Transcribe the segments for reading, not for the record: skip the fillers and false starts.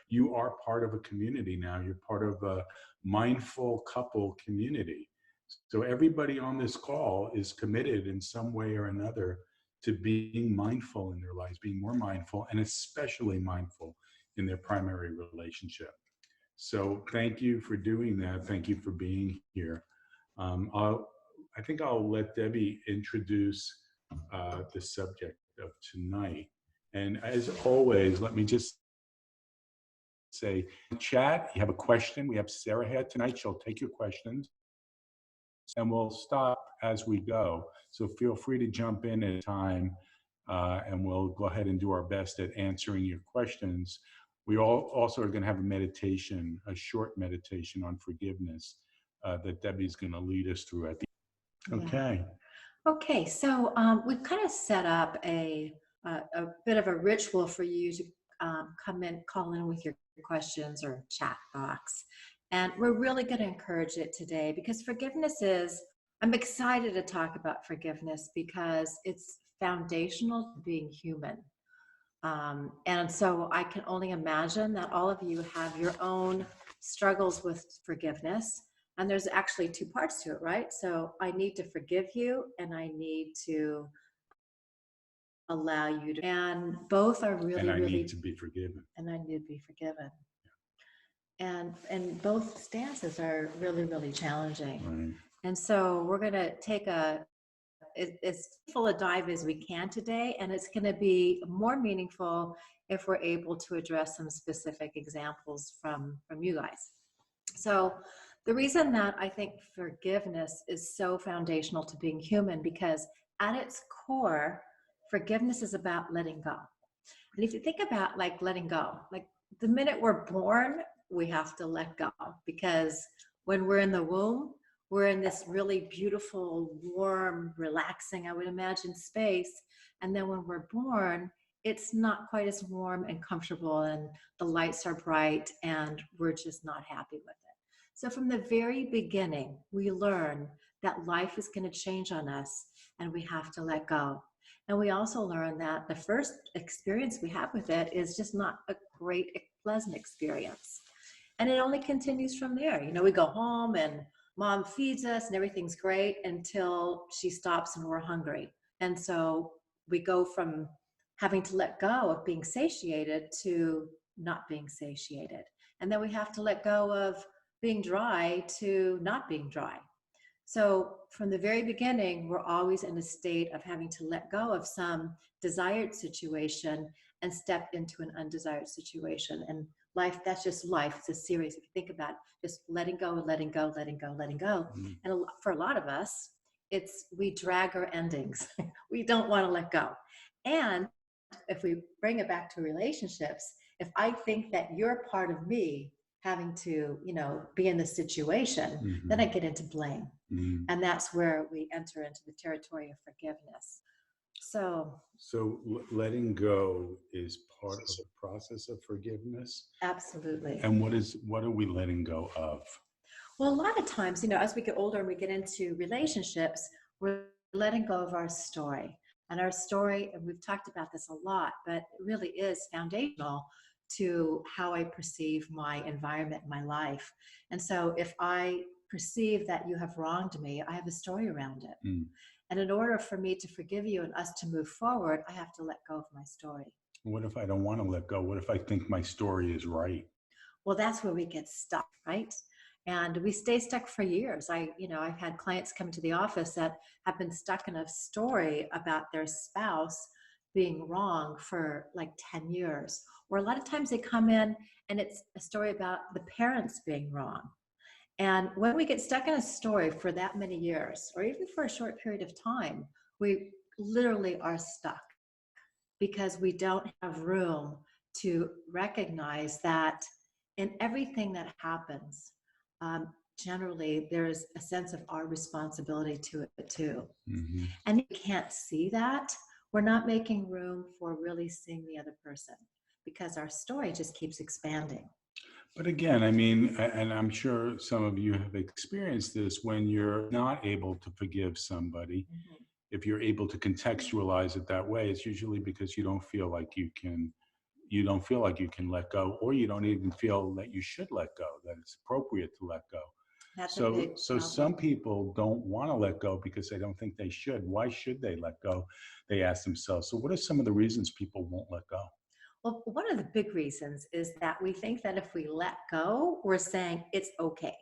You are part of a community now. You're part of a mindful couple community. So everybody on this call is committed in some way or another to being mindful in their lives, being more mindful, and especially mindful in their primary relationship. So thank you for doing that. Thank you for being here. I think I'll let Debbie introduce the subject of tonight. And as always, let me just say, chat, you have a question. We have Sarah here tonight. She'll take your questions and we'll stop as we go. So feel free to jump in at time and we'll go ahead and do our best at answering your questions. We also are going to have a meditation, a short meditation on forgiveness that Debbie's going to lead us through at the end. Okay. Yeah. Okay, so we've kind of set up a bit of a ritual for you to call in with your questions or chat box. And we're really going to encourage it today because I'm excited to talk about forgiveness because it's foundational to being human. And so I can only imagine that all of you have your own struggles with forgiveness. And there's actually two parts to it, right? So I need to forgive you and I need to allow you to, and both are really, and I need to be forgiven. And I need to be forgiven. And both stances are really, really challenging. Right. And so we're going to take as full a dive as we can today, and it's going to be more meaningful if we're able to address some specific examples from you guys. So the reason that I think forgiveness is so foundational to being human, because at its core, forgiveness is about letting go. And if you think about like letting go, like the minute we're born, we have to let go, because when we're in the womb, we're in this really beautiful, warm, relaxing, I would imagine, space. And then when we're born, it's not quite as warm and comfortable, and the lights are bright, and we're just not happy with it. So from the very beginning, we learn that life is going to change on us, and we have to let go. And we also learn that the first experience we have with it is just not a great, pleasant experience. And it only continues from there. You know, we go home and mom feeds us and everything's great until she stops and we're hungry. And so we go from having to let go of being satiated to not being satiated. And then we have to let go of being dry to not being dry. So from the very beginning, we're always in a state of having to let go of some desired situation and step into an undesired situation. And life, that's just life. It's a series. If you think about it, just letting go, letting go, letting go, letting go. Mm-hmm. And for a lot of us, we drag our endings. We don't want to let go. And if we bring it back to relationships, if I think that you're part of me having to, be in this situation, mm-hmm. then I get into blame. Mm-hmm. And that's where we enter into the territory of forgiveness. So letting go is part of the process of forgiveness? Absolutely. And what are we letting go of? Well, a lot of times, as we get older and we get into relationships, we're letting go of our story. And our story, and we've talked about this a lot, but it really is foundational to how I perceive my environment, my life. And so if I perceive that you have wronged me, I have a story around it. Mm. And in order for me to forgive you and us to move forward, I have to let go of my story. What if I don't want to let go? What if I think my story is right? Well, that's where we get stuck, right? And we stay stuck for years. I've had clients come to the office that have been stuck in a story about their spouse being wrong for like 10 years. Or a lot of times they come in and it's a story about the parents being wrong. And when we get stuck in a story for that many years, or even for a short period of time, we literally are stuck because we don't have room to recognize that in everything that happens, generally there's a sense of our responsibility to it too. Mm-hmm. And if you can't see that, we're not making room for really seeing the other person because our story just keeps expanding. But again, and I'm sure some of you have experienced this, when you're not able to forgive somebody, mm-hmm. if you're able to contextualize it that way, it's usually because you don't feel like you can, you don't feel like you can let go, or you don't even feel that you should let go, that it's appropriate to let go. That's a So, big so some problem. people don't want to let go because they don't think they should. Why should they let go? They ask themselves. So what are some of the reasons people won't let go? Well, one of the big reasons is that we think that if we let go, we're saying it's okay.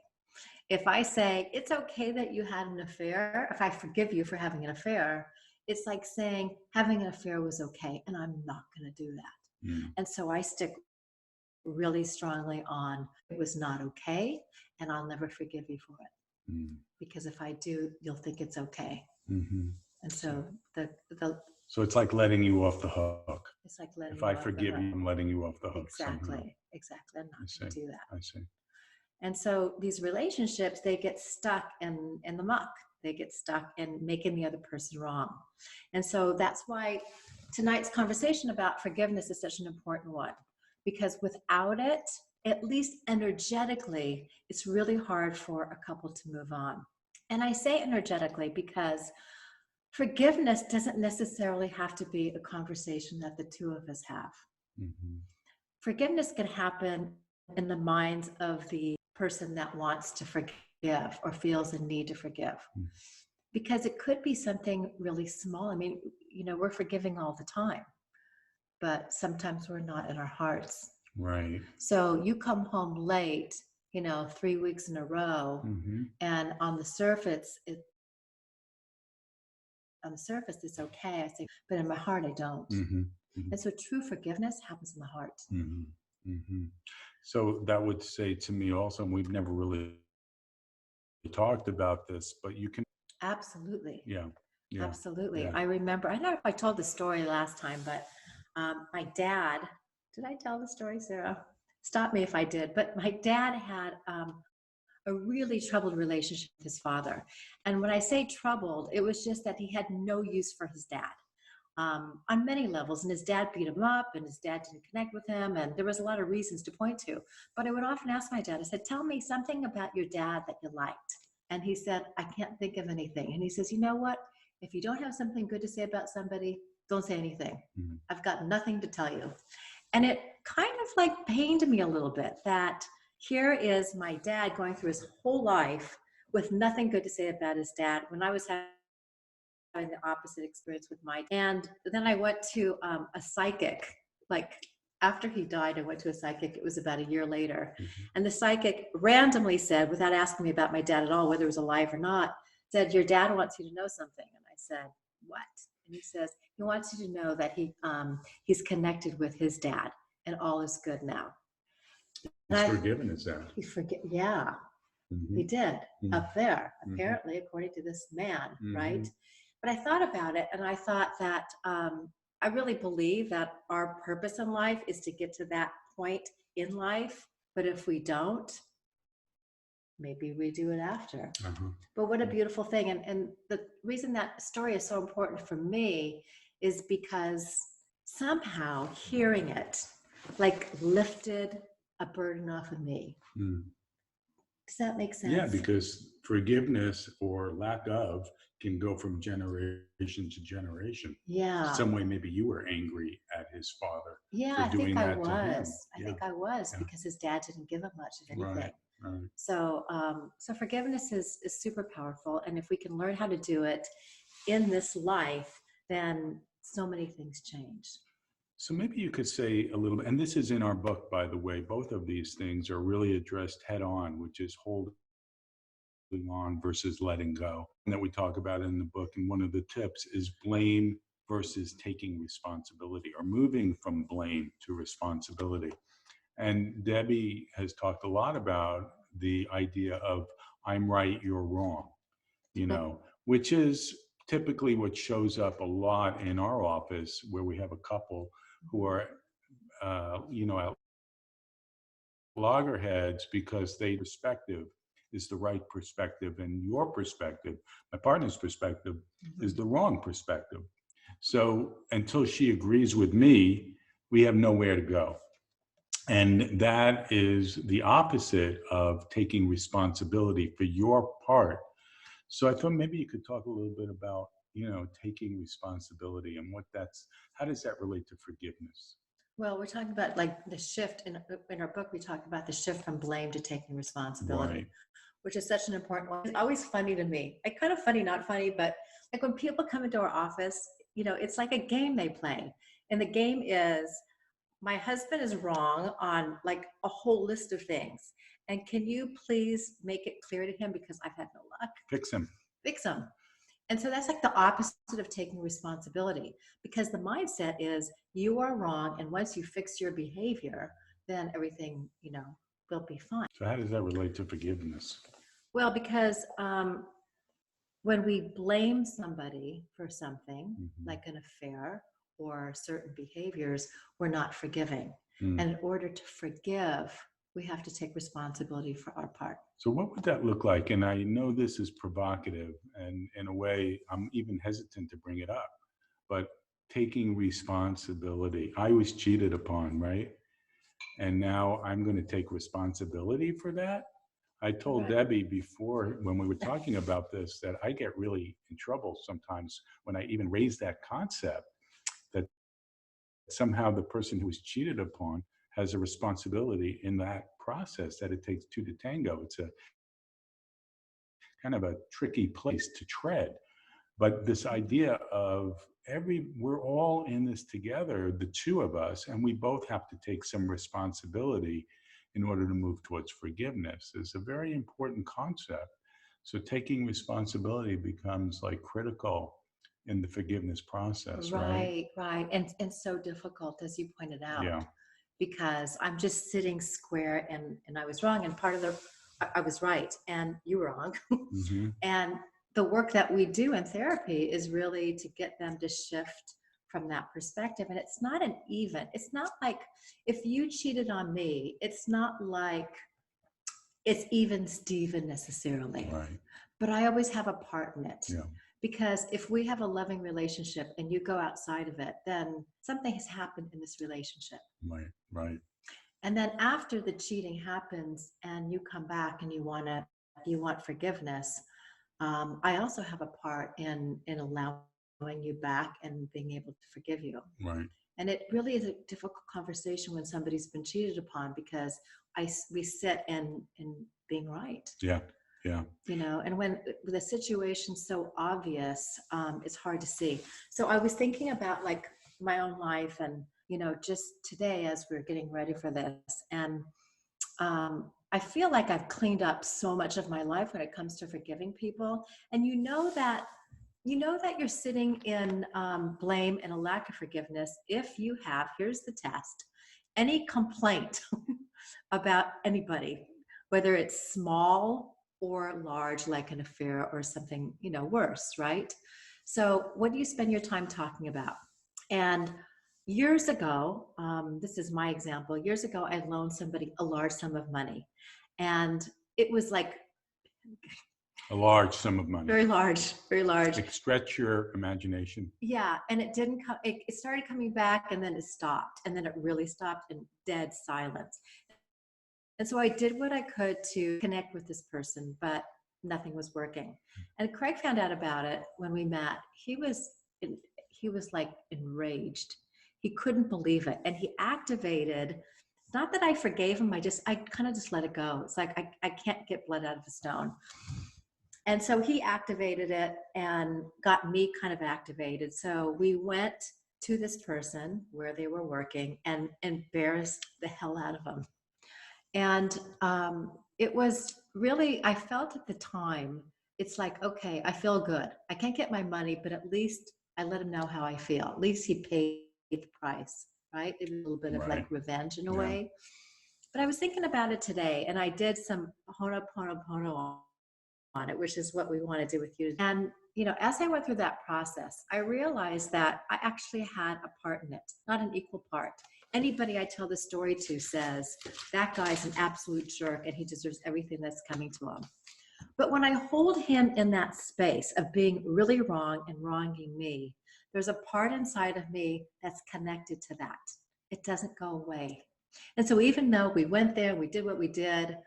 If I say it's okay that you had an affair, if I forgive you for having an affair, it's like saying having an affair was okay, and I'm not going to do that. Mm, And so I stick really strongly on it was not okay, and I'll never forgive you for it. mm, Because if I do, you'll think it's okay. mhm. And So, so the so it's like letting you off the hook. it's like letting If you I off the forgive hook. you, I'm letting you off the hook somehow. Exactly. I'm I not see. going to do that. I see. And so these relationships, they get stuck in the muck. They get stuck in making the other person wrong. And so that's why tonight's conversation about forgiveness is such an important one, because without it, at least energetically, it's really hard for a couple to move on. And I say energetically because forgiveness doesn't necessarily have to be a conversation that the two of us have. Mhm. Forgiveness can happen in the minds of the person that wants to forgive or feels a need to forgive, Mm. because it could be something really small. I mean, we're forgiving all the time, but sometimes we're not in our hearts. Right. So you come home late, 3 weeks in a row, Mm-hmm. and on the surface it's okay. I say, but in my heart I don't. Mm-hmm. Mm-hmm. And so true forgiveness happens in the heart. Mm-hmm. Mm-hmm. So that would say to me also, and we've never really talked about this, but you can, Absolutely. yeah, yeah, Absolutely. yeah. I remember, I don't know if I told the story last time, but my dad, did I tell the story, Sarah? Stop me if I did. But my dad had a really troubled relationship with his father. And when I say troubled, it was just that he had no use for his dad on many levels. And his dad beat him up, and his dad didn't connect with him. And there was a lot of reasons to point to. But I would often ask my dad, I said, tell me something about your dad that you liked. And he said, I can't think of anything. And he says, you know what? If you don't have something good to say about somebody, don't say anything. Mm-hmm. I've got nothing to tell you. And it kind of like pained me a little bit that here is my dad going through his whole life with nothing good to say about his dad when I was having the opposite experience with my. And then I went to a psychic, like after he died, I went to a psychic. It was about a year later. Mm-hmm. And the psychic randomly said, without asking me about my dad at all, whether he was alive or not, said, your dad wants you to know something. And I said, what? And he says, he wants you to know that he's connected with his dad and all is good now. He's forgiven his dad. Yeah, Mm-hmm. he did Mm-hmm. up there, Mm-hmm. apparently, according to this man, Mm-hmm. right? But I thought about it, and I thought that I really believe that our purpose in life is to get to that point in life. But if we don't, maybe we do it after. Uh-huh. But what a beautiful thing. And the reason that story is so important for me is because somehow hearing it like lifted a burden off of me. Mm. Does that make sense? Yeah, because forgiveness or lack of can go from generation to generation. Yeah. Some way, maybe you were angry at his father Yeah, for I doing think I that to him. was. I Yeah. think I was Yeah. because his dad didn't give him much of anything. Right. Right. So, so forgiveness is super powerful, and if we can learn how to do it in this life, then so many things change. So maybe you could say a little bit, and this is in our book, by the way, both of these things are really addressed head on, which is holding on versus letting go. And that we talk about in the book. And one of the tips is blame versus taking responsibility, or moving from blame to responsibility. And Debbie has talked a lot about the idea of I'm right, you're wrong, which is typically what shows up a lot in our office, where we have a couple who are, at loggerheads because their perspective is the right perspective, and your perspective, my partner's perspective, is the wrong perspective. So until she agrees with me, we have nowhere to go. And that is the opposite of taking responsibility for your part. So I thought maybe you could talk a little bit about, taking responsibility and how does that relate to forgiveness? Well, we're talking about like the shift in our book. We talk about the shift from blame to taking responsibility, Right. which is such an important one. It's always funny to me. Like kind of funny, not funny, but like when people come into our office, it's like a game they play. And the game is my husband is wrong on like a whole list of things. And can you please make it clear to him because I've had no luck? Fix him. Fix him. And so that's like the opposite of taking responsibility because the mindset is you are wrong. And once you fix your behavior, then everything, will be fine. So how does that relate to forgiveness? Well, because when we blame somebody for something like an affair or certain behaviors, we're not forgiving. Mm. And in order to forgive, we have to take responsibility for our part. So what would that look like? And I know this is provocative, and in a way, I'm even hesitant to bring it up, but taking responsibility. I was cheated upon, right? And now I'm going to take responsibility for that. I told Right. Debbie before when we were talking about this that I get really in trouble sometimes when I even raise that concept that somehow the person who was cheated upon has a responsibility in that process, that it takes two to tango. It's a kind of a tricky place to tread. But this idea of we're all in this together, the two of us, and we both have to take some responsibility in order to move towards forgiveness is a very important concept. So taking responsibility becomes like critical in the forgiveness process, right? Right, right. And so difficult, as you pointed out, Yeah. because I'm just sitting square and I was wrong. And part of I was right and you were wrong. Hmm. And the work that we do in therapy is really to get them to shift from that perspective. And it's not like if you cheated on me, it's not like it's even Steven necessarily. Right. But I always have a part in it. Yeah. Because if we have a loving relationship and you go outside of it, then something has happened in this relationship. Right. Right. And then after the cheating happens and you come back and you want forgiveness, I also have a part in allowing you back and being able to forgive you. Right. And it really is a difficult conversation when somebody's been cheated upon because we sit in being right. Yeah. Yeah. And when the situation's so obvious, it's hard to see. So I was thinking about like my own life and, just today as we're getting ready for this. And I feel like I've cleaned up so much of my life when it comes to forgiving people. And that you're sitting in blame and a lack of forgiveness if you have, here's the test, any complaint about anybody, whether it's small or large, like an affair or something, worse, right? So what do you spend your time talking about? And years ago, this is my example, years ago, I loaned somebody a large sum of money. And it was like A large sum of money. very large, very large. Like stretch your imagination. Yeah, and it didn't come, it started coming back and then it stopped and then it really stopped in dead silence. And so I did what I could to connect with this person, but nothing was working. And Craig found out about it when we met. He was like enraged. He couldn't believe it. And he activated, not that I forgave him, I kind of just let it go. It's like I can't get blood out of a stone. And so he activated it and got me kind of activated. So we went to this person where they were working and embarrassed the hell out of them. And it was really, I felt at the time, it's like, okay, I feel good. I can't get my money, but at least I let him know how I feel. At least he paid the price, right? It was a little bit of like revenge in a way. But I was thinking about it today and I did some Ho'oponopono on it, which is what we want to do with you. And, as I went through that process, I realized that I actually had a part in it, not an equal part. Anybody I tell the story to says, that guy's an absolute jerk and he deserves everything that's coming to him. But when I hold him in that space of being really wrong and wronging me, there's a part inside of me that's connected to that. It doesn't go away. And so even though we went there, we did what we did,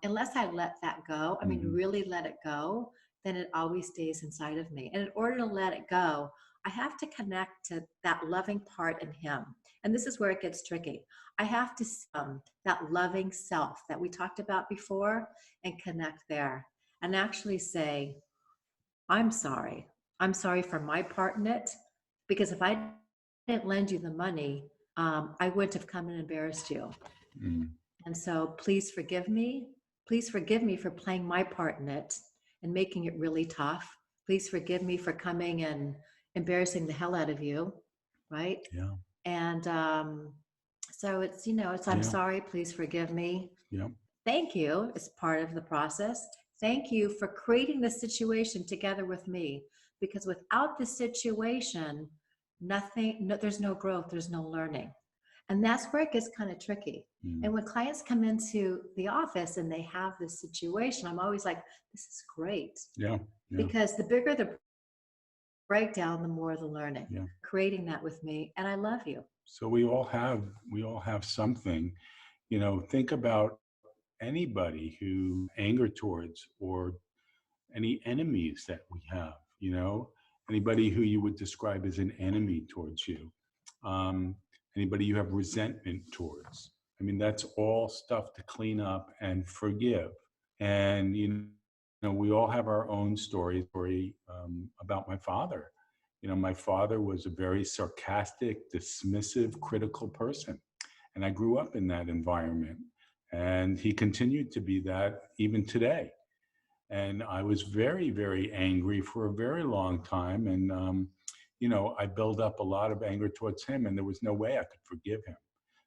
unless I let that go, really let it go, then it always stays inside of me. And in order to let it go, I have to connect to that loving part in him. And this is where it gets tricky. I have to that loving self that we talked about before and connect there and actually say, I'm sorry. I'm sorry for my part in it, because if I didn't lend you the money, I wouldn't have come and embarrassed you. Mm. And so please forgive me. Please forgive me for playing my part in it and making it really tough. Please forgive me for coming and embarrassing the hell out of you. Right. Yeah. And so it's, I'm Yeah. sorry, please forgive me. Yeah. Thank you as part of the process. Thank you for creating the situation together with me, because without the situation, there's no growth, there's no learning. And that's where it gets kind of tricky. Mm. And when clients come into the office and they have this situation, I'm always like, this is great. Yeah. Yeah. Because the bigger the breakdown, the more the learning. Yeah. Creating that with me, and I love you. So we all have something, think about anybody who anger towards, or any enemies that we have, anybody who you would describe as an enemy towards you, um, anybody you have resentment towards. I mean, that's all stuff to clean up and forgive. And, we all have our own story about my father. My father was a very sarcastic, dismissive, critical person. And I grew up in that environment. And he continued to be that even today. And I was very, very angry for a very long time. And, I built up a lot of anger towards him, and there was no way I could forgive him.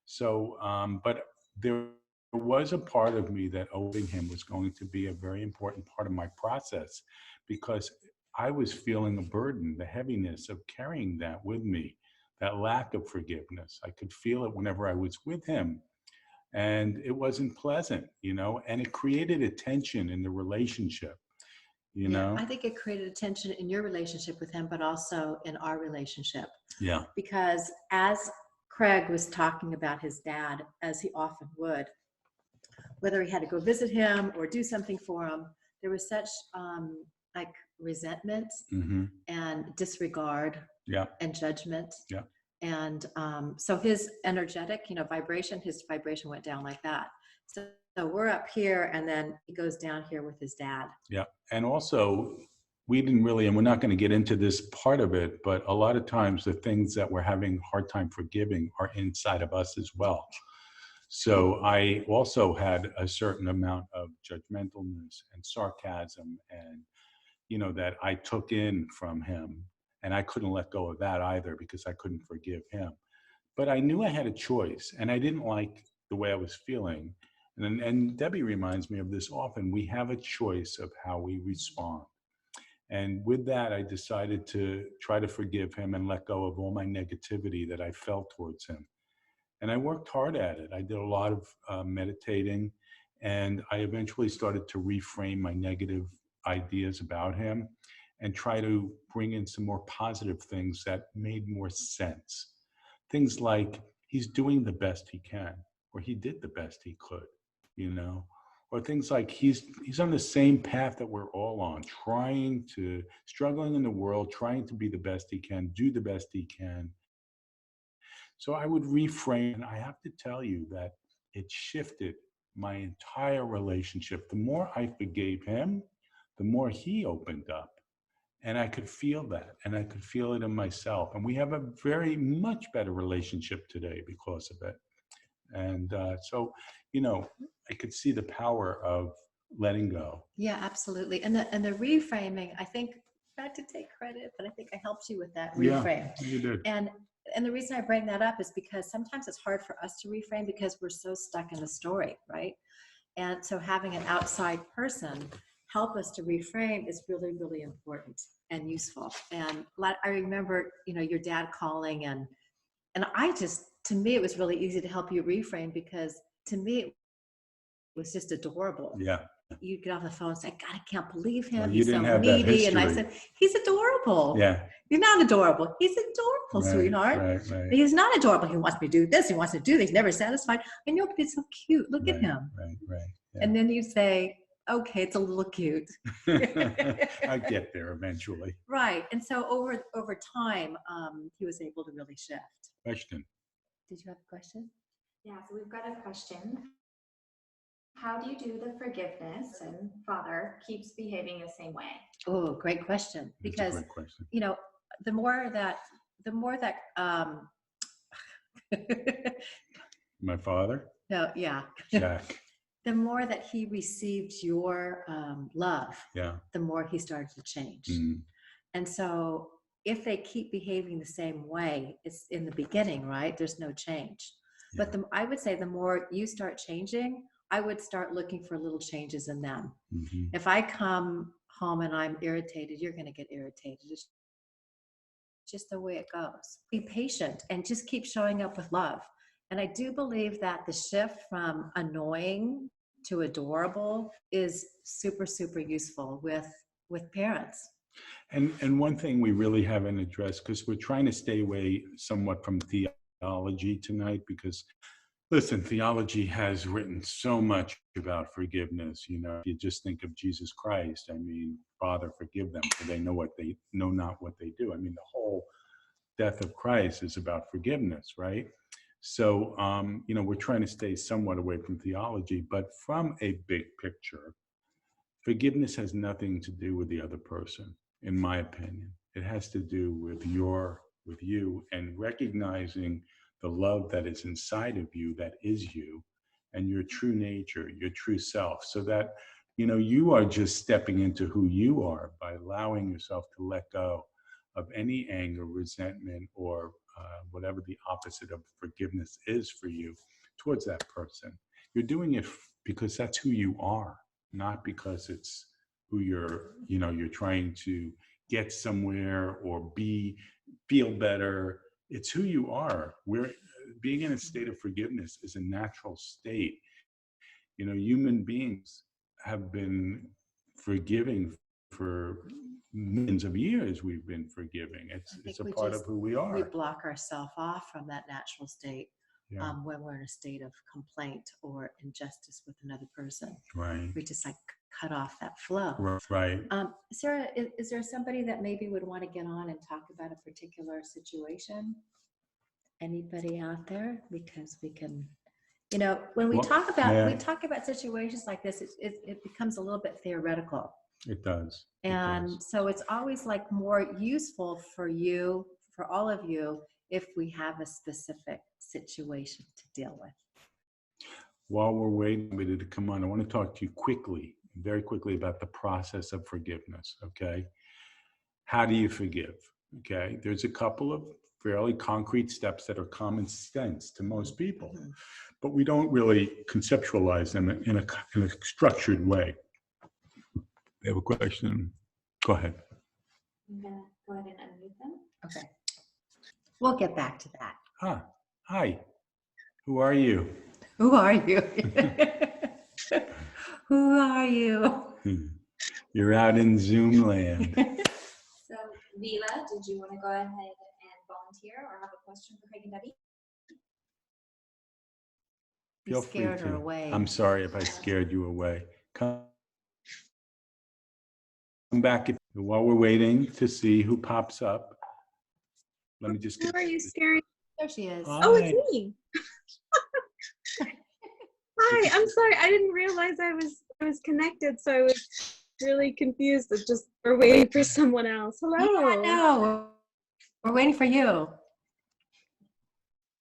So, but there was a part of me that owing him was going to be a very important part of my process, because I was feeling a burden, the heaviness of carrying that with me, that lack of forgiveness. I could feel it whenever I was with him. And it wasn't pleasant, and it created a tension in the relationship, Yeah, I think it created a tension in your relationship with him, but also in our relationship. Yeah. Because as Craig was talking about his dad, as he often would, whether he had to go visit him or do something for him, there was such like resentment Mm-hmm. and disregard Yeah. and judgment. Yeah. And so his energetic, his vibration went down like that. So we're up here, and then he goes down here with his dad. Yeah. And also, we didn't really, and we're not going to get into this part of it, but a lot of times the things that we're having a hard time forgiving are inside of us as well. So I also had a certain amount of judgmentalness and sarcasm, and, that I took in from him. And I couldn't let go of that either, because I couldn't forgive him. But I knew I had a choice, and I didn't like the way I was feeling. And Debbie reminds me of this often. We have a choice of how we respond. And with that, I decided to try to forgive him and let go of all my negativity that I felt towards him. And I worked hard at it. I did a lot of meditating, and I eventually started to reframe my negative ideas about him and try to bring in some more positive things that made more sense. Things like, he's doing the best he can, or he did the best he could, or things like he's on the same path that we're all on, struggling in the world, trying to be the best he can, do the best he can. So I would reframe, and I have to tell you that it shifted my entire relationship. The more I forgave him, the more he opened up. And I could feel that, and I could feel it in myself. And we have a very much better relationship today because of it. And so, I could see the power of letting go. Yeah, absolutely. And the reframing, I think, not to take credit, but I think I helped you with that reframe. Yeah, you did. And the reason I bring that up is because sometimes it's hard for us to reframe because we're so stuck in the story, right? And so having an outside person help us to reframe is really, really important and useful. And I remember, your dad calling, and to me, it was really easy to help you reframe, because to me, it was just adorable. Yeah. You get off the phone and say, God, I can't believe him. Well, He's so needy. And I said, he's adorable. Yeah. You're not adorable. He's adorable, sweetheart. Right. He's not adorable. He wants me to do this. He wants to do this. He's never satisfied. I know, but it's so cute. Look at him. Right. Yeah. And then you say, okay, it's a little cute. I get there eventually. Right. And so over time, he was able to really shift. Question. Did you have a question? Yeah, so we've got a question. How do you do the forgiveness and father keeps behaving the same way? Oh, great question. That's Because, a great question. you know, the more that My father? no, yeah. Jack. The more that he received your love, Yeah. the more he started to change. Mm. And so if they keep behaving the same way, it's in the beginning, right? There's no change. Yeah. But I would say the more you start changing, I would start looking for little changes in them. Mm-hmm. If I come home and I'm irritated, you're going to get irritated. It's just the way it goes. Be patient and just keep showing up with love. And I do believe that the shift from annoying to adorable is super, super useful with parents. And one thing we really haven't addressed, because we're trying to stay away somewhat from theology tonight, because listen, theology has written so much about forgiveness. You know, if you just think of Jesus Christ, I mean, Father, forgive them, for they know not what they do. I mean, the whole death of Christ is about forgiveness, right? So, you know, we're trying to stay somewhat away from theology, but from a big picture, forgiveness has nothing to do with the other person, in my opinion. It has to do with you, and recognizing the love that is inside of you, that is you, and your true nature, your true self, so that, you know, you are just stepping into who you are by allowing yourself to let go of any anger, resentment, or whatever the opposite of forgiveness is for you towards that person. You're doing it because that's who you are, not because it's who you're trying to get somewhere or feel better. It's who you are. Being in a state of forgiveness is a natural state. You know, human beings have been forgiving for millions of years. We've been forgiving. It's a part of who we are. We block ourselves off from that natural state. Yeah. When we're in a state of complaint or injustice with another person. Right. We just like cut off that flow. Right. Sarah, is there somebody that maybe would want to get on and talk about a particular situation? Anybody out there? Because we can, you know, when we talk about situations like this, it becomes a little bit theoretical. It does. And so it's always like more useful for all of you, if we have a specific situation to deal with. While we're waiting for you to come on, I want to talk to you very quickly about the process of forgiveness, okay? How do you forgive, okay? There's a couple of fairly concrete steps that are common sense to most people, but we don't really conceptualize them in a structured way. You have a question? Go ahead. I'm going to go ahead and unmute them. Okay. We'll get back to that. Hi. Who are you? Who are you? Who are you? You're out in Zoom land. So, Vila, did you want to go ahead and volunteer or have a question for Craig and Debbie? You scared her away. I'm sorry if I scared you away. Come back while we're waiting to see who pops up. Let me just. Who are you scaring? There she is. Hi. Oh, it's me. Hi, I'm sorry. I didn't realize I was connected, so I was really confused. We're waiting for someone else. Hello. Yeah, no, we're waiting for you.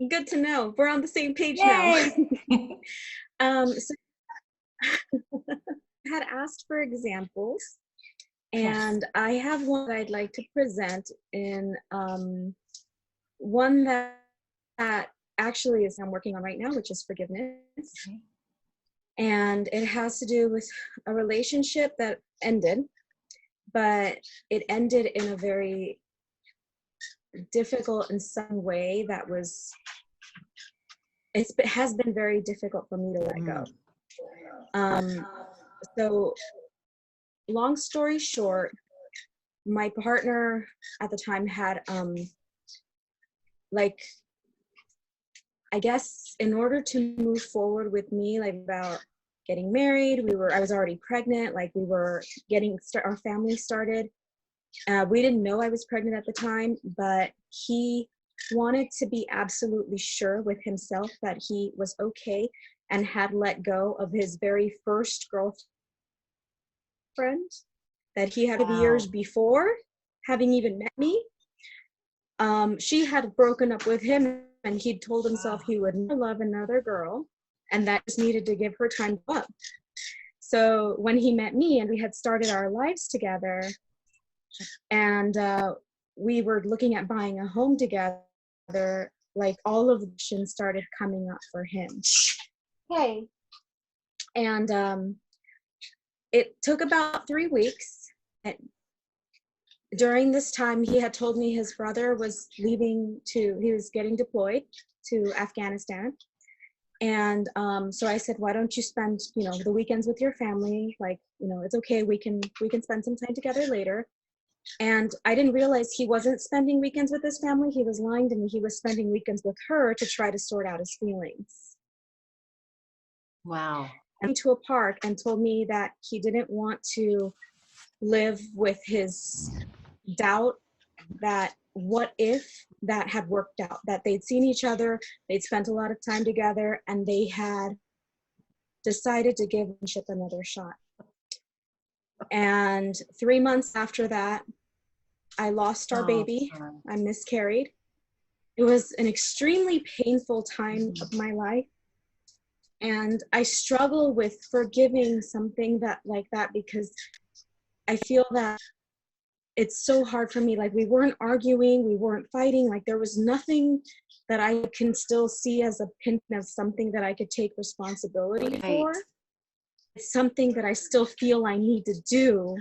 Good to know. We're on the same page Yay. now. So I had asked for examples, and I have one that I'd like to present in one that actually is I'm working on right now, which is forgiveness. Okay. And it has to do with a relationship that ended, but it ended in a very difficult in some way it has been very difficult for me to let go. So long story short, my partner at the time had I guess in order to move forward with me, like about getting married. I was already pregnant. Like we were getting our family started. We didn't know I was pregnant at the time, but he wanted to be absolutely sure with himself that he was okay and had let go of his very first girlfriend that he had years before, having even met me. She had broken up with him, and he'd told himself he would never love another girl, and that just needed to give her time to grow up. So when he met me and we had started our lives together, and we were looking at buying a home together, like all of the options started coming up for him. Hey. And it took about 3 weeks. During this time, he had told me his brother was he was getting deployed to Afghanistan. And so I said, why don't you spend, the weekends with your family? Like, it's okay. We can spend some time together later. And I didn't realize he wasn't spending weekends with his family. He was lying to me. He was spending weekends with her to try to sort out his feelings. Wow. And to a park and told me that he didn't want to live with his doubt that what if that had worked out, that they'd seen each other, they'd spent a lot of time together, and they had decided to give friendship another shot. And 3 months after that, I lost our baby. I miscarried. It was an extremely painful time of my life. And I struggle with forgiving something like that because I feel that it's so hard for me. Like, we weren't arguing, we weren't fighting. Like, there was nothing that I can still see as a pin of something that I could take responsibility for. It's something that I still feel I need to do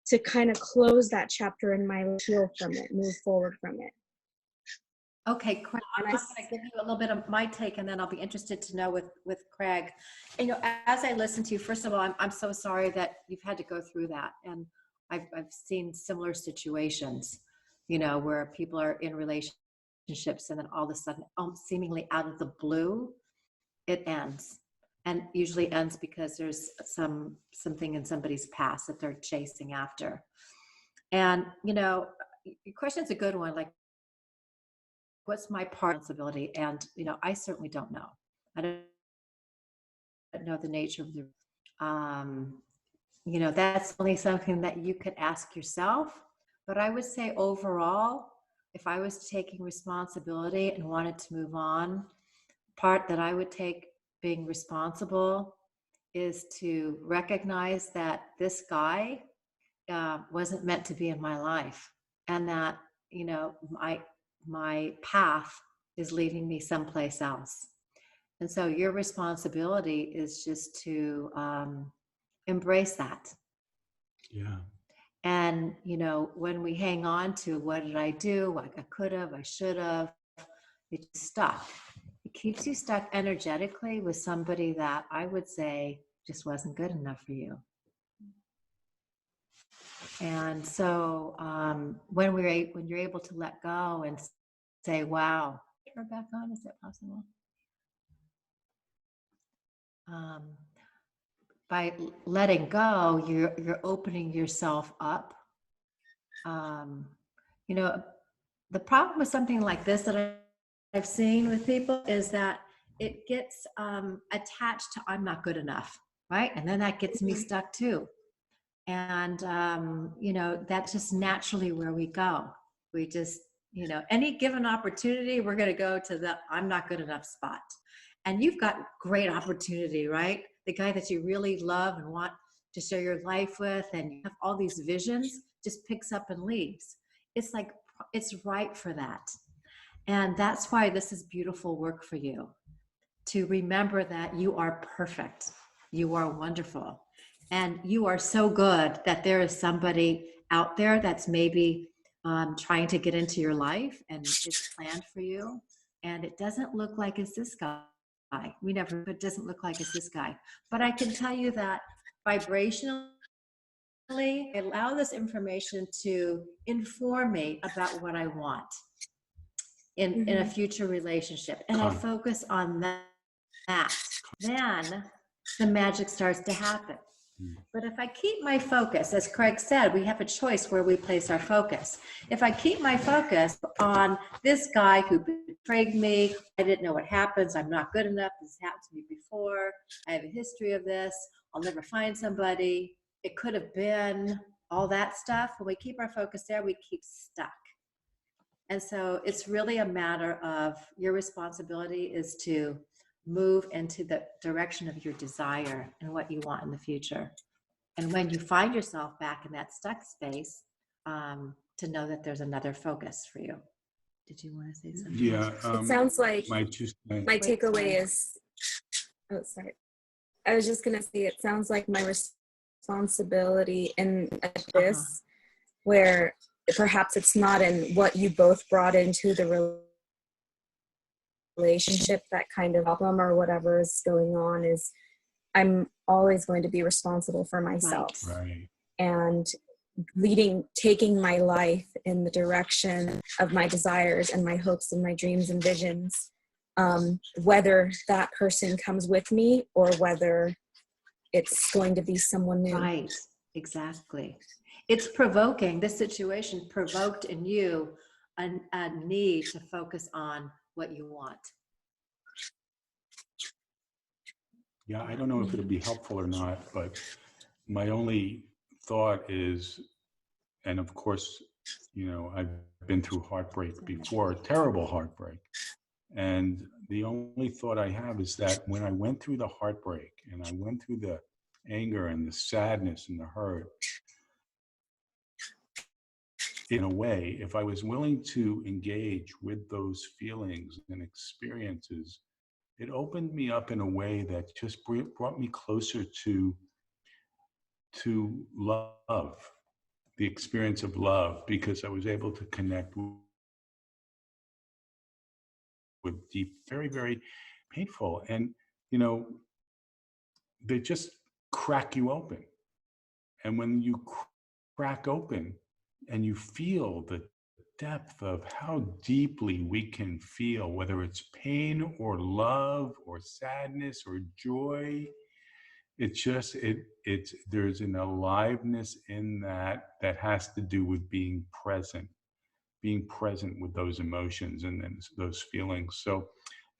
to kind of close that chapter in my life, heal from it, move forward from it. Okay, Craig, I'm going to give you a little bit of my take, and then I'll be interested to know with Craig. As I listen to you, first of all, I'm so sorry that you've had to go through that. And I've seen similar situations, where people are in relationships and then all of a sudden, seemingly out of the blue, it ends. And usually ends because there's something in somebody's past that they're chasing after. And, your question's a good one. Like, what's my part of responsibility? And, I certainly don't know. I don't know the nature of the, that's only something that you could ask yourself. But I would say overall, if I was taking responsibility and wanted to move on, part that I would take being responsible is to recognize that this guy wasn't meant to be in my life, and that, my path is leading me someplace else. And so your responsibility is just to embrace that. Yeah. And, when we hang on to what did I do, like I could have, I should have, it's stuck. It keeps you stuck energetically with somebody that I would say just wasn't good enough for you. And so when you're able to let go and say, wow, get her back on, is that possible? By letting go, you're opening yourself up. The problem with something like this that I've seen with people is that it gets attached to I'm not good enough, right? And then that gets me stuck too. And, that's just naturally where we go. We just, any given opportunity, we're going to go to the I'm not good enough spot. And you've got great opportunity, right? The guy that you really love and want to share your life with, and you have all these visions, just picks up and leaves. It's like, it's right for that. And that's why this is beautiful work for you, to remember that you are perfect. You are wonderful. And you are so good that there is somebody out there that's maybe trying to get into your life and it's planned for you. And it doesn't look like it's this guy. It doesn't look like it's this guy. But I can tell you that vibrationally, I allow this information to inform me about what I want in a future relationship. And I focus on that. Then the magic starts to happen. But if I keep my focus, as Craig said, we have a choice where we place our focus. If I keep my focus on this guy who betrayed me, I didn't know what happens, I'm not good enough, this happened to me before, I have a history of this, I'll never find somebody, it could have been, all that stuff. When we keep our focus there, we keep stuck. And so it's really a matter of your responsibility is to move into the direction of your desire and what you want in the future. And when you find yourself back in that stuck space, to know that there's another focus for you. Did you want to say something? Yeah. It sounds like my takeaway is, oh, sorry. I was just going to say, it sounds like my responsibility in this, where perhaps it's not in what you both brought into the relationship, that kind of problem or whatever is going on, is I'm always going to be responsible for myself. Right. And taking my life in the direction of my desires and my hopes and my dreams and visions, whether that person comes with me or whether it's going to be someone new. Right, exactly. It's provoking, this situation provoked in you a need to focus on what you want. Yeah, I don't know if it'll be helpful or not, but my only thought is, and of course, I've been through heartbreak before, terrible heartbreak. And the only thought I have is that when I went through the heartbreak and I went through the anger and the sadness and the hurt, in a way, if I was willing to engage with those feelings and experiences, it opened me up in a way that just brought me closer to love, the experience of love, because I was able to connect with deep, very, very painful. And, they just crack you open. And when you crack open and you feel the depth of how deeply we can feel, whether it's pain or love or sadness or joy, there's an aliveness in that has to do with being present with those emotions and then those feelings. So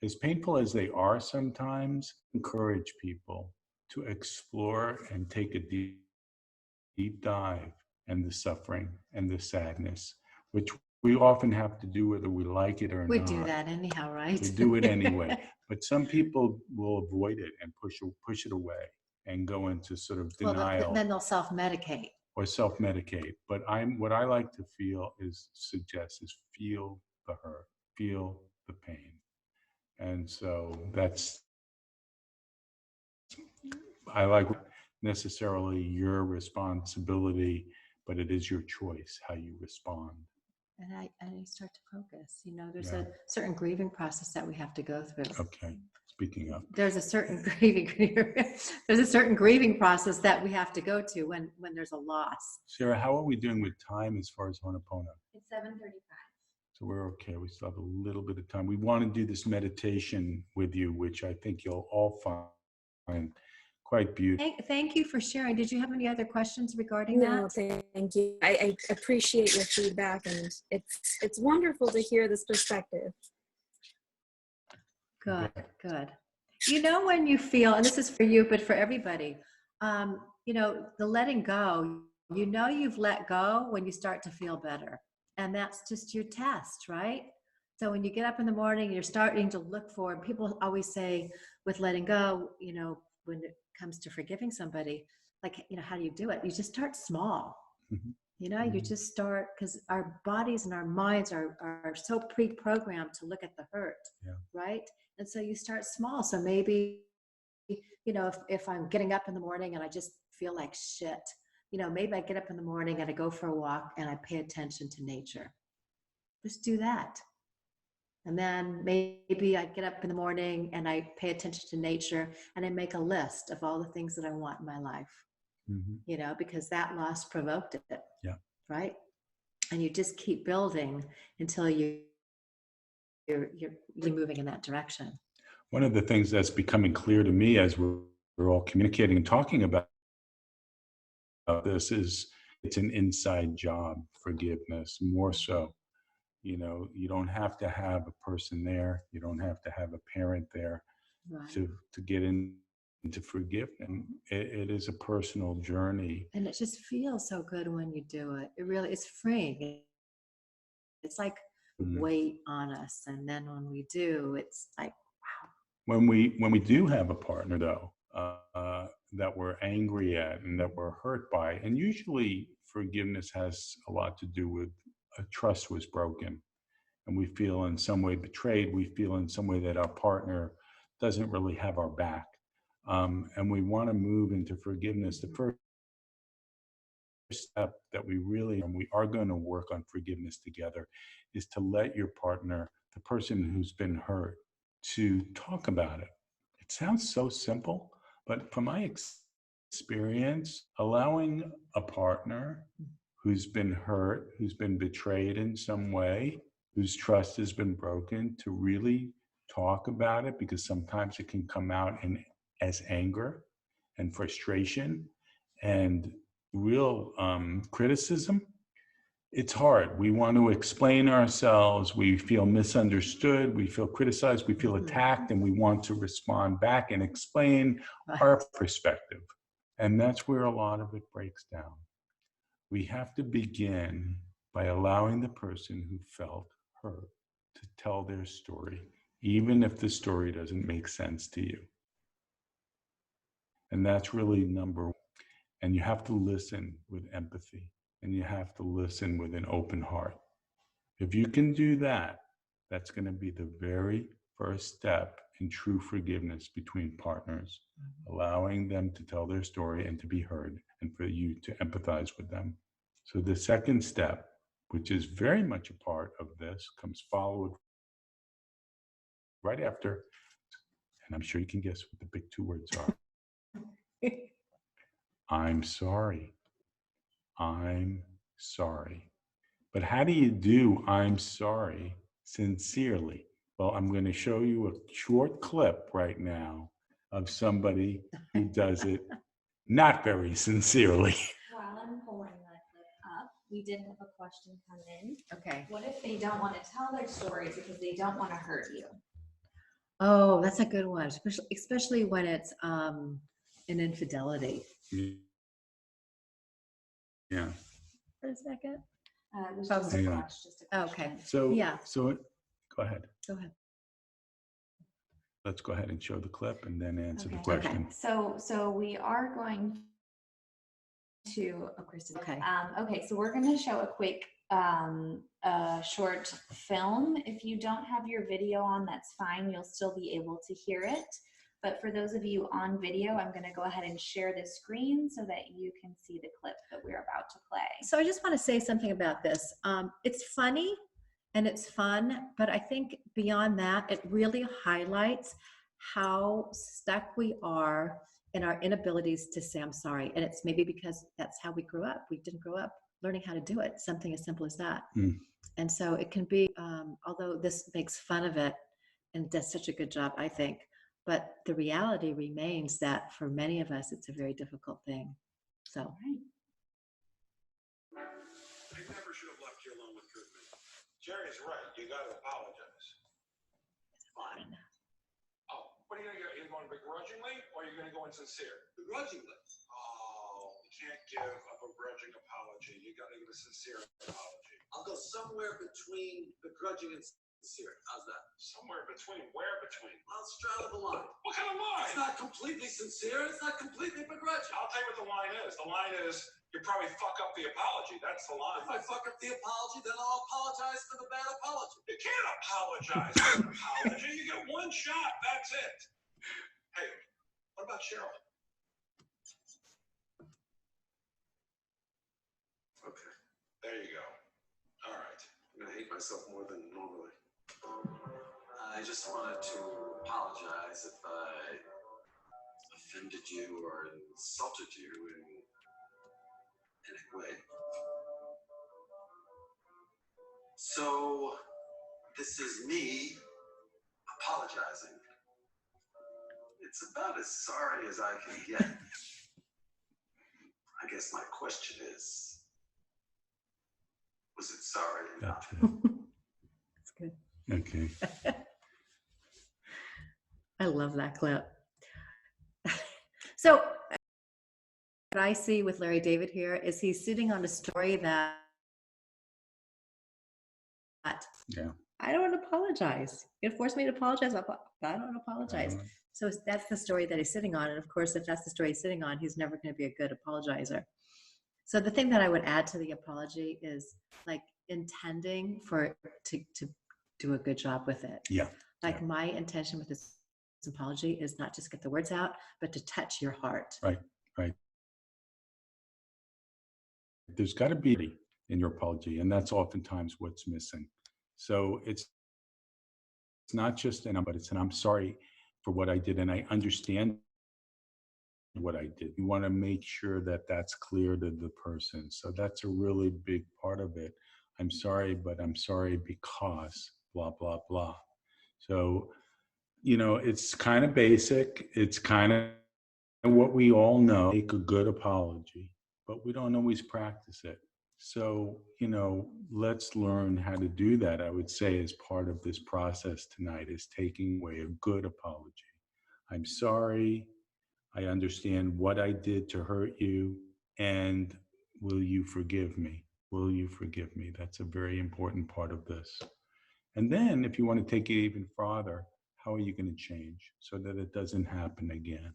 as painful as they are sometimes, encourage people to explore and take a deep dive in the suffering and the sadness, which we often have to do whether we like it or not. We do that anyhow, right? We do it anyway. But some people will avoid it and push it away and go into sort of denial. Well, then they'll self-medicate. Or self-medicate. But what I like to suggest is feel the hurt, feel the pain. And so I like necessarily your responsibility, but it is your choice how you respond. And I start to focus. There's a certain grieving process that we have to go through. Okay. Speaking of, there's a certain grieving process that we have to go to when there's a loss. Sarah, how are we doing with time as far as Ho'oponopono? It's 7:35. So we're okay. We still have a little bit of time. We want to do this meditation with you, which I think you'll all find quite beautiful. Thank you for sharing. Did you have any other questions regarding that? No, thank you. I appreciate your feedback, and it's wonderful to hear this perspective. Good. When you feel, and this is for you, but for everybody, the letting go, you've let go when you start to feel better. And that's just your test, right? So when you get up in the morning, you're starting to look for, and people always say with letting go, when it comes to forgiving somebody, how do you do it? You just start small. Mm-hmm. You just start, because our bodies and our minds are so pre-programmed to look at the hurt, right? And so you start small. So maybe, if I'm getting up in the morning and I just feel like shit, maybe I get up in the morning and I go for a walk and I pay attention to nature. Just do that. And then maybe I get up in the morning and I pay attention to nature and I make a list of all the things that I want in my life, because that loss provoked it. Yeah. Right. And you just keep building until you're moving in that direction. One of the things that's becoming clear to me as we're all communicating and talking about this is it's an inside job, forgiveness, more so. You know, you don't have to have a person there. You don't have to have a parent there Right. to get into forgiveness. It is a personal journey. And it just feels so good when you do it. It really, it's freeing. It's like Mm. weight on us. And then when we do, it's like, When we do have a partner, though, that we're angry at and that we're hurt by, and usually forgiveness has a lot to do with a trust was broken, and we feel in some way betrayed. We feel in some way that our partner doesn't really have our back, and we want to move into forgiveness. The first step that and we are going to work on forgiveness together, is to let your partner, the person who's been hurt, to talk about it. It sounds so simple, but from my experience, allowing a partner who's been hurt, who's been betrayed in some way, whose trust has been broken, to really talk about it, because sometimes it can come out as anger and frustration and real criticism. It's hard. We want to explain ourselves. We feel misunderstood. We feel criticized. We feel attacked, and we want to respond back and explain our perspective. And that's where a lot of it breaks down. We have to begin by allowing the person who felt hurt to tell their story, even if the story doesn't make sense to you. And that's really number one. And you have to listen with empathy, and you have to listen with an open heart. If you can do that, that's going to be the very first step in true forgiveness between partners, allowing them to tell their story and to be heard, and for you to empathize with them. So the second step, which is very much a part of this, comes followed right after, and I'm sure you can guess what the big two words are. I'm sorry. I'm sorry. But how do you do I'm sorry sincerely? Well, I'm going to show you a short clip right now of somebody who does it not very sincerely. While I'm pulling that clip up, we did have a question come in. okay. What if they don't want to tell their story because they don't want to hurt you? Oh, that's a good one, especially when it's an infidelity. Yeah. For a second. It was just Hang a on. question. Just a question. Okay. So, Yeah. So go ahead. Go ahead. Let's go ahead and show the clip and then answer the Okay. question. So we are going to, oh, Kristen. Okay. Okay, so we're going to show a quick short film. If you don't have your video on, that's fine. You'll still be able to hear it. But for those of you on video, I'm going to go ahead and share the screen so that you can see the clip that we're about to play. So I just want to say something about this. It's funny and it's fun, but I think beyond that, it really highlights how stuck we are in our inabilities to say I'm sorry. And it's maybe because that's how we grew up. We didn't grow up learning how to do it, something as simple as that. And so it can be, although this makes fun of it and does such a good job, I think, but the reality remains that for many of us, it's a very difficult thing. So. Right. I never should have left you alone with Goodman. Jerry's right. You got to apologize. Loud enough. Oh, what are you going to do? Are you going begrudgingly, or are you going to go insincere? Begrudgingly. Oh, you can't give a begrudging apology. You got to give a sincere apology. I'll go somewhere between begrudging and sincere. How's that? Somewhere between. Where between? I'll straddle the line. What kind of line? It's not completely sincere. It's not completely begrudging. I'll tell you what the line is. The line is you probably fuck up the apology. That's the line. If I fuck up the apology, then I'll apologize for the bad apology. You can't apologize for an apology. You get one shot. That's it. Hey, what about Cheryl? Okay. There you go. All right. I'm gonna hate myself more than normally. I just wanted to apologize if I offended you or insulted you in any way. So this is me apologizing. It's about as sorry as I can get. I guess my question is, was it sorry enough? That's good. Okay. I love that clip. So what I see with Larry David here is he's sitting on a story that Yeah. I don't apologize. You force me to apologize. I don't apologize. So that's the story that he's sitting on. And of course, if that's the story he's sitting on, he's never going to be a good apologizer. So the thing that I would add to the apology is like intending to do a good job with it. Yeah. Like my intention with this apology is not just get the words out, but to touch your heart. Right. There's got to be in your apology, and that's oftentimes what's missing. So it's not just but it's an I'm sorry for what I did, and I understand what I did. You want to make sure that that's clear to the person. So that's a really big part of it. I'm sorry, but I'm sorry because blah, blah, blah. So, it's kind of basic. It's kind of what we all know, make a good apology, but we don't always practice it. So, let's learn how to do that. I would say as part of this process tonight is taking away a good apology. I'm sorry. I understand what I did to hurt you, and will you forgive me? Will you forgive me? That's a very important part of this. And then if you want to take it even farther, how are you going to change so that it doesn't happen again?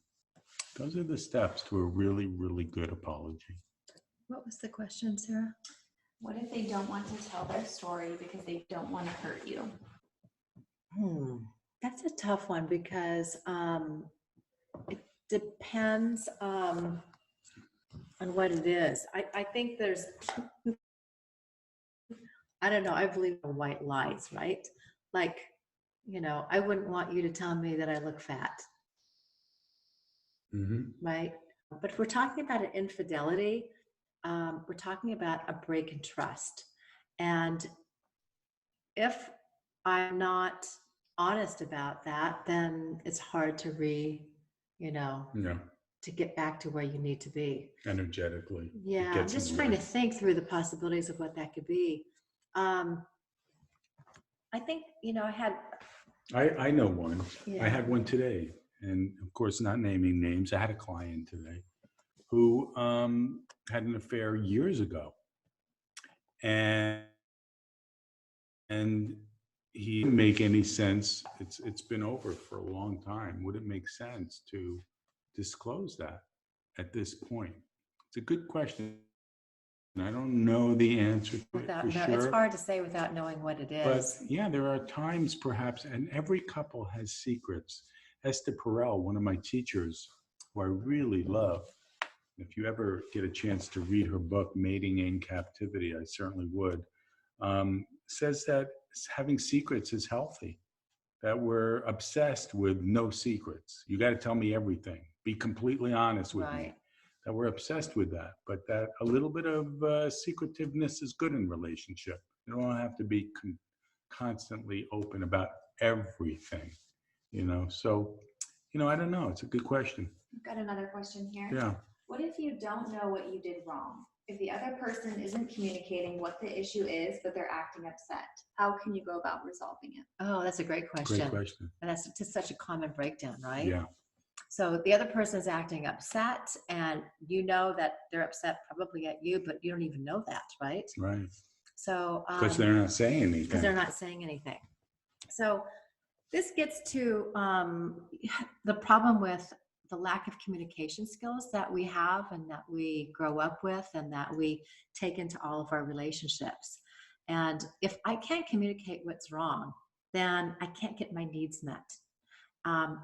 Those are the steps to a really, really good apology. What was the question, Sarah? What if they don't want to tell their story because they don't want to hurt you? That's a tough one because it depends on what it is. I think there's, I don't know, I believe in white lies, right? Like, I wouldn't want you to tell me that I look fat, right? But if we're talking about an infidelity, we're talking about a break in trust. And if I'm not honest about that, then it's hard to to get back to where you need to be. Energetically. Yeah, I'm just trying to think through the possibilities of what that could be. I think, I know one. Yeah. I had one today. And of course, not naming names, I had a client today who had an affair years ago. And he didn't make any sense. It's been over for a long time. Would it make sense to disclose that at this point? It's a good question. I don't know the answer to it for sure. It's hard to say without knowing what it is. But yeah, there are times perhaps, and every couple has secrets. Esther Perel, one of my teachers, who I really love, if you ever get a chance to read her book, Mating in Captivity, I certainly would, says that having secrets is healthy, that we're obsessed with no secrets. You got to tell me everything. Be completely honest with me. That we're obsessed with that, but that a little bit of secretiveness is good in relationship. You don't have to be constantly open about everything, So, I don't know. It's a good question. I've got another question here. Yeah. What if you don't know what you did wrong? If the other person isn't communicating what the issue is, but they're acting upset, how can you go about resolving it? Oh, that's a great question. Great question. And that's just such a common breakdown, right? Yeah. So the other person is acting upset, and you know that they're upset probably at you, but you don't even know that, right? Right. So because they're not saying anything. Because they're not saying anything. So this gets to the problem with the lack of communication skills that we have and that we grow up with and that we take into all of our relationships. And if I can't communicate what's wrong, then I can't get my needs met.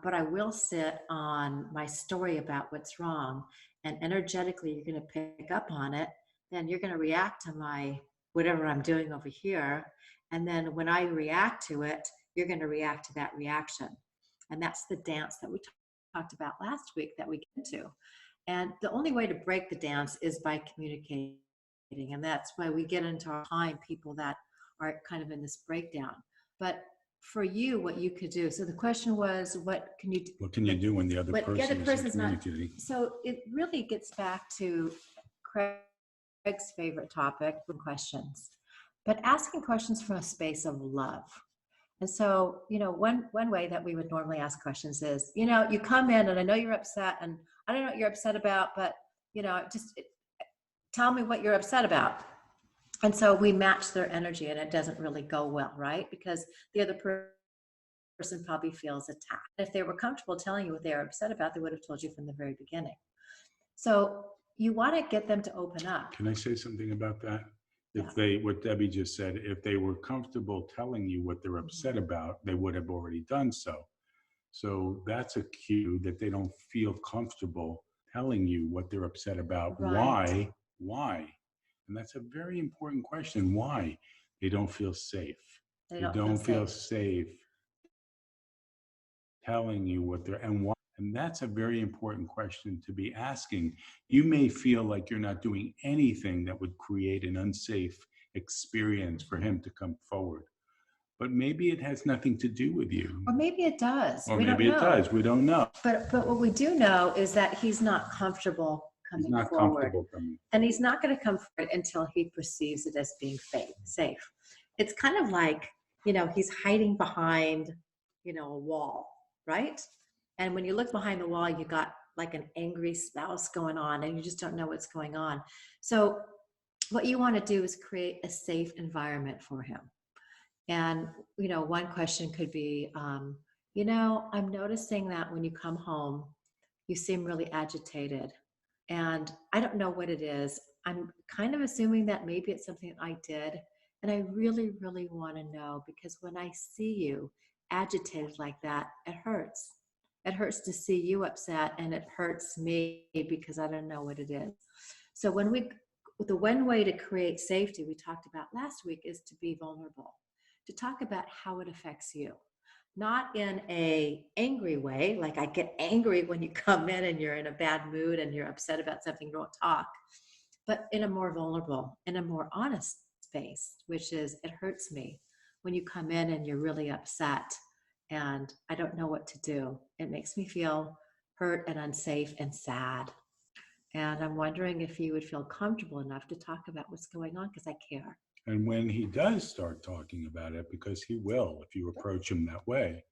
But I will sit on my story about what's wrong, and energetically you're going to pick up on it. Then you're going to react to my whatever I'm doing over here. And then when I react to it, you're going to react to that reaction. And that's the dance that we talked about last week that we get into. And the only way to break the dance is by communicating. And that's why we get into our time people that are kind of in this breakdown. But for you, what you could do. So the question was, what can you do when the other what the other person person's isn't not? communicating? So it really gets back to Craig's favorite topic, questions, but asking questions from a space of love. And so, you know, one way that we would normally ask questions is, you know, you come in and I know you're upset and I don't know what you're upset about, but, you know, just tell me what you're upset about. And so we match their energy and it doesn't really go well, right? Because the other person probably feels attacked. If they were comfortable telling you what they were upset about, they would have told you from the very beginning. So you want to get them to open up. Can I say something about that? Yeah. If they, what Debbie just said, if they were comfortable telling you what they're upset about, they would have already done so. So that's a cue that they don't feel comfortable telling you what they're upset about. Right. Why? And that's a very important question. Why? They don't feel safe. They They don't feel feel safe telling you what they're, and why. And that's a very important question to be asking. You may feel like you're not doing anything that would create an unsafe experience for him to come forward. But maybe it has nothing to do with you. Or maybe it does. Or we maybe don't it know. does. We don't know. But what we do know is that he's not comfortable coming He's not forward. comfortable coming. And he's not going to come forward until he perceives it as being safe. It's kind of like, you know, he's hiding behind, you know, a wall, right? And when you look behind the wall, you got like an angry spouse going on and you just don't know what's going on. So what you want to do is create a safe environment for him. And, you know, one question could be, you know, I'm noticing that when you come home, you seem really agitated. And I don't know what it is. I'm kind of assuming that maybe it's something I did. And I really, really want to know because when I see you agitated like that, it hurts. It hurts to see you upset and it hurts me because I don't know what it is. So the one way to create safety we talked about last week is to be vulnerable, to talk about how it affects you. Not in a angry way, like I get angry when you come in and you're in a bad mood and you're upset about something, you don't talk, but in a more vulnerable, in a more honest space, which is it hurts me when you come in and you're really upset and I don't know what to do. It makes me feel hurt and unsafe and sad. And I'm wondering if you would feel comfortable enough to talk about what's going on because I care. And when he does start talking about it, because he will if you approach him that way,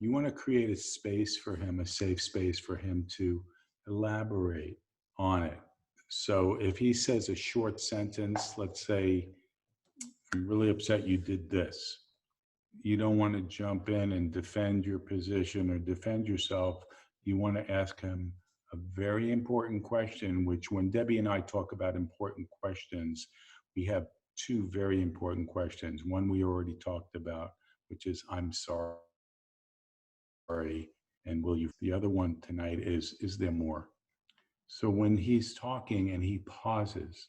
you want to create a space for him, a safe space for him to elaborate on it. So if he says a short sentence, let's say, I'm really upset you did this. You don't want to jump in and defend your position or defend yourself. You want to ask him a very important question, which when Debbie and I talk about important questions, we have two very important questions. One we already talked about, which is, I'm sorry, and will you? The other one tonight is there more? So when he's talking and he pauses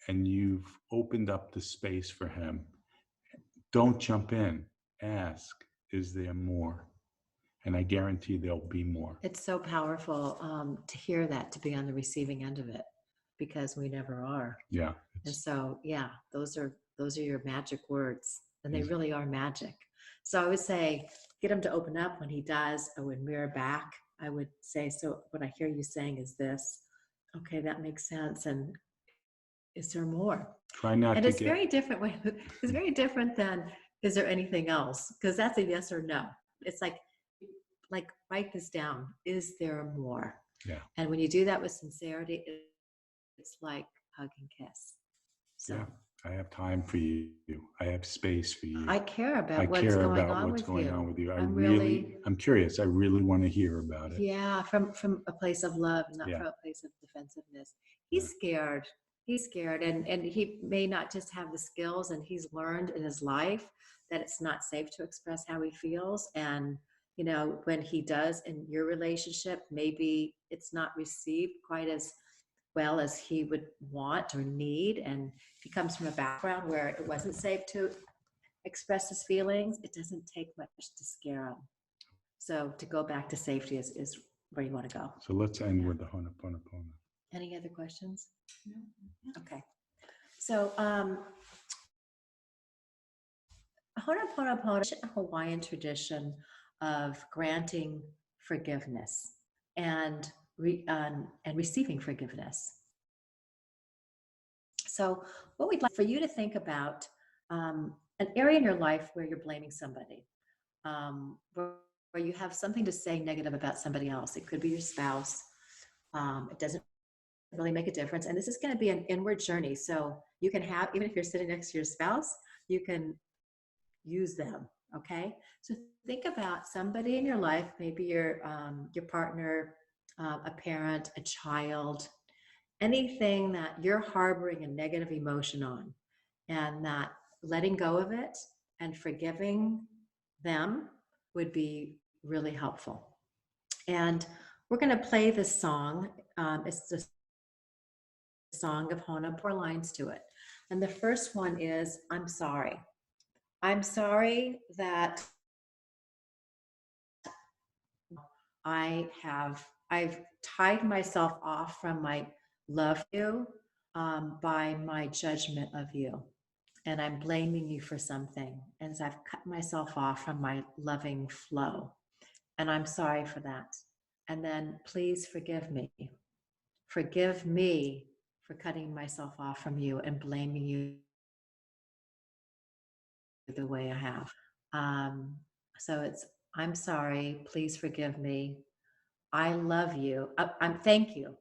and you've opened up the space for him, don't jump in. Ask, is there more? And I guarantee there'll be more. It's so powerful to hear that, to be on the receiving end of it, because we never are. Yeah. And so, yeah, those are your magic words, and they really are magic. So I would say, get him to open up. When he does, I would mirror back. I would say, so what I hear you saying is this. Okay, that makes sense. And is there more? Try not and to it's get... very different. It's very different than, is there anything else? Because that's a yes or no. It's like write this down. Is there more? Yeah. And when you do that with sincerity, it's like hug and kiss. So yeah, I have time for you. I have space for you. I care about what's going on with you. I'm curious. I really want to hear about it. Yeah, from a place of love, not from a place of defensiveness. He's scared. He's scared, and he may not just have the skills, and he's learned in his life that it's not safe to express how he feels. And you know, when he does in your relationship, maybe it's not received quite as well as he would want or need. And if he comes from a background where it wasn't safe to express his feelings, it doesn't take much to scare him. So to go back to safety is where you want to go. So let's end with the Ho'oponopono. Any other questions? No. Okay. So Ho'oponopono is a Hawaiian tradition of granting forgiveness and receiving forgiveness. So what we'd like for you to think about an area in your life where you're blaming somebody, where you have something to say negative about somebody else. It could be your spouse. It doesn't really make a difference. And this is going to be an inward journey. So you can have, even if you're sitting next to your spouse, you can use them. Okay. So think about somebody in your life, maybe your partner, a parent, a child, anything that you're harboring a negative emotion on, and that letting go of it and forgiving them would be really helpful. And we're going to play this song. It's the song of Hona, 4 lines to it. And the first one is, I'm sorry. I'm sorry that I've tied myself off from my love for you by my judgment of you. And I'm blaming you for something. And as I've cut myself off from my loving flow. And I'm sorry for that. And then please forgive me. Forgive me for cutting myself off from you and blaming you the way I have. So it's, I'm sorry, please forgive me. I love you. Thank you.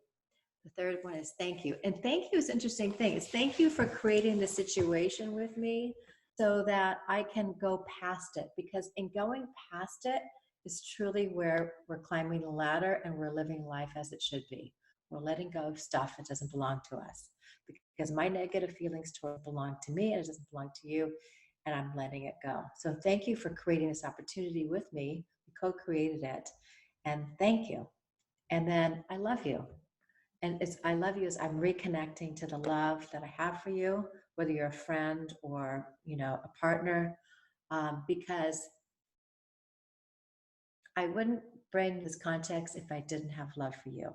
The third one is thank you. And thank you is an interesting thing. It's thank you for creating the situation with me so that I can go past it, because in going past it is truly where we're climbing the ladder and we're living life as it should be. We're letting go of stuff that doesn't belong to us, because my negative feelings toward belong to me and it doesn't belong to you, and I'm letting it go. So thank you for creating this opportunity with me. We co-created it, and thank you. And then I love you. And it's, I love you as I'm reconnecting to the love that I have for you, whether you're a friend or, you know, a partner, because I wouldn't bring this context if I didn't have love for you.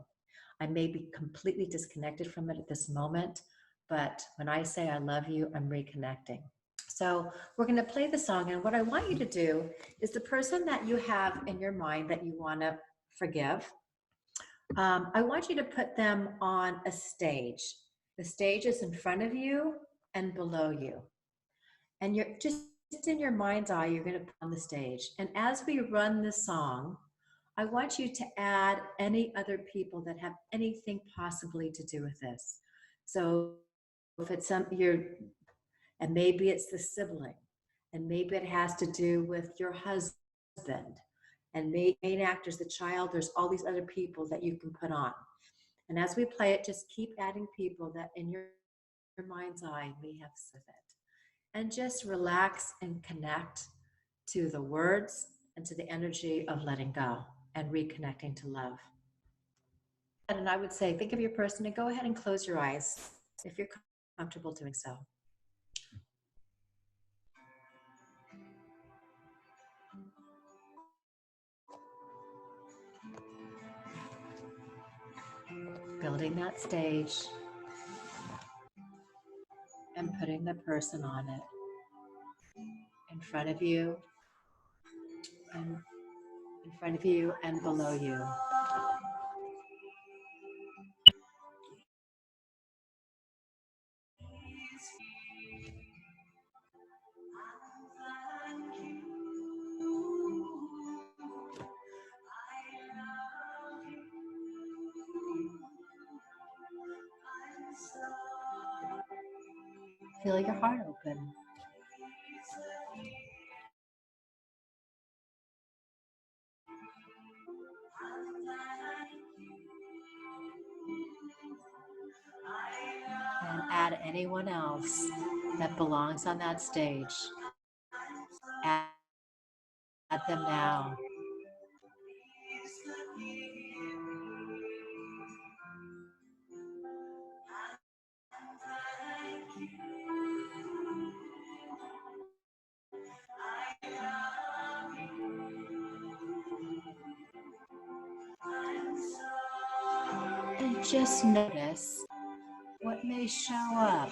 I may be completely disconnected from it at this moment, but when I say I love you, I'm reconnecting. So we're going to play the song, and what I want you to do is the person that you have in your mind that you want to forgive, I want you to put them on a stage. The stage is in front of you and below you. And you're just in your mind's eye, you're going to put on the stage. And as we run the song, I want you to add any other people that have anything possibly to do with this. So if it's and maybe it's the sibling, and maybe it has to do with your husband, and main actors, the child, there's all these other people that you can put on. And as we play it, just keep adding people that in your mind's eye may have said it. And just relax and connect to the words and to the energy of letting go and reconnecting to love. And I would say, think of your person and go ahead and close your eyes if you're comfortable doing so. Building that stage and putting the person on it in front of you and in front of you and below you. Feel your heart open. And add anyone else that belongs on that stage. Add them now. And just notice what may show up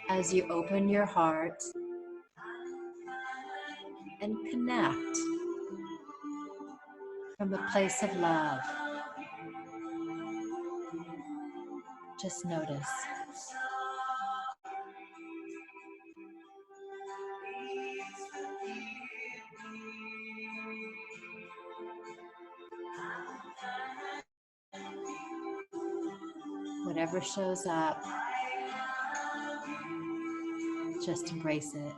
as you open your heart and connect from a place of love. Just notice. Whatever shows up, just embrace it.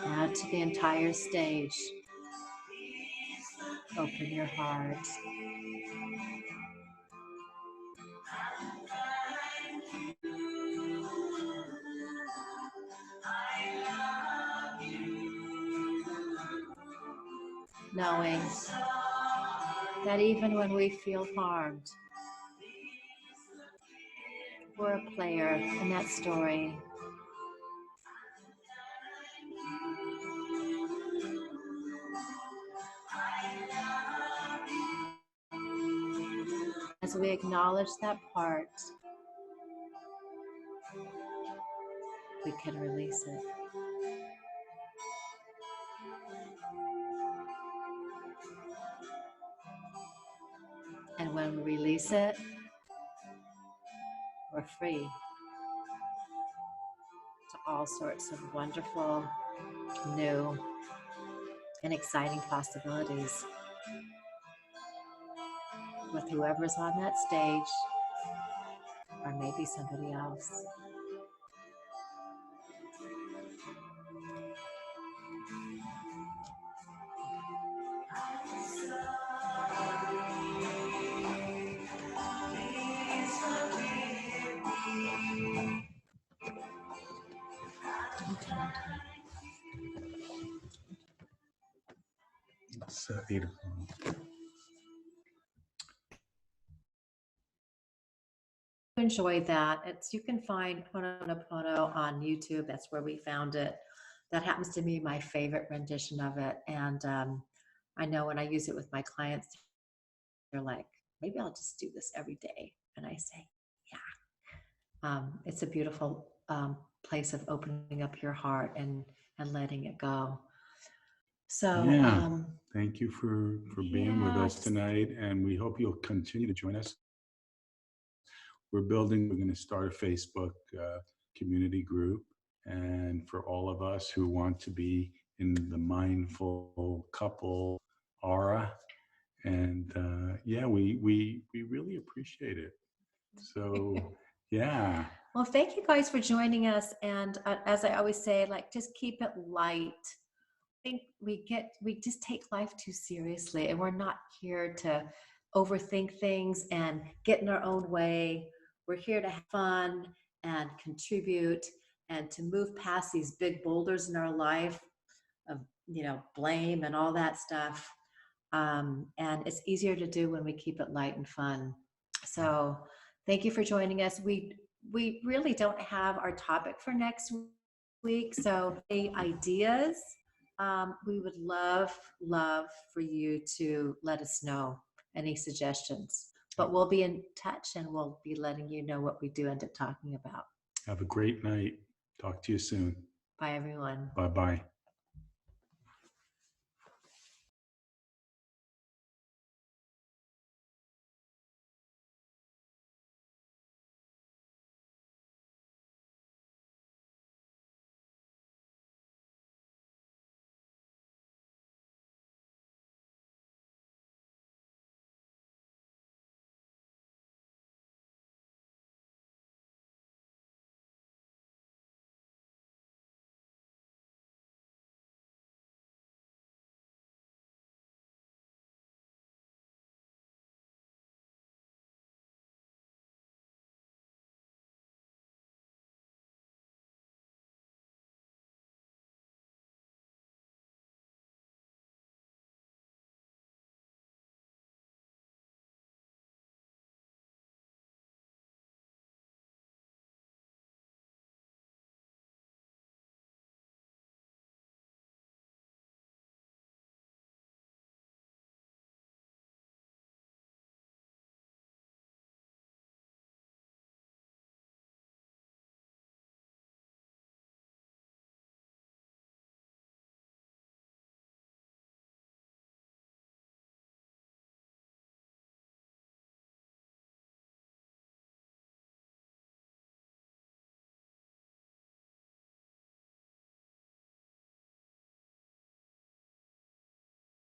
Now to the entire stage. Open your heart. Knowing that even when we feel harmed, we're a player in that story. As we acknowledge that part, we can release it. And when we release it, we're free to all sorts of wonderful, new, and exciting possibilities with whoever's on that stage, or maybe somebody else. It's 8 o'clock. Enjoyed that. You can find Ho'oponopono on YouTube. That's where we found it. That happens to be my favorite rendition of it. And I know when I use it with my clients, they're like, maybe I'll just do this every day. And I say, yeah. It's a beautiful place of opening up your heart and letting it go. So yeah, thank you for being with us tonight, and we hope you'll continue to join us. We're going to start a Facebook community group, and for all of us who want to be in the mindful couple aura, and yeah, we really appreciate it. So yeah. Well, thank you guys for joining us, and as I always say, like, just keep it light. I think we just take life too seriously, and we're not here to overthink things and get in our own way. We're here to have fun and contribute and to move past these big boulders in our life of, blame and all that stuff. And it's easier to do when we keep it light and fun. So thank you for joining us. We really don't have our topic for next week. So any ideas, we would love for you to let us know any suggestions. But we'll be in touch, and we'll be letting you know what we do end up talking about. Have a great night. Talk to you soon. Bye, everyone. Bye-bye.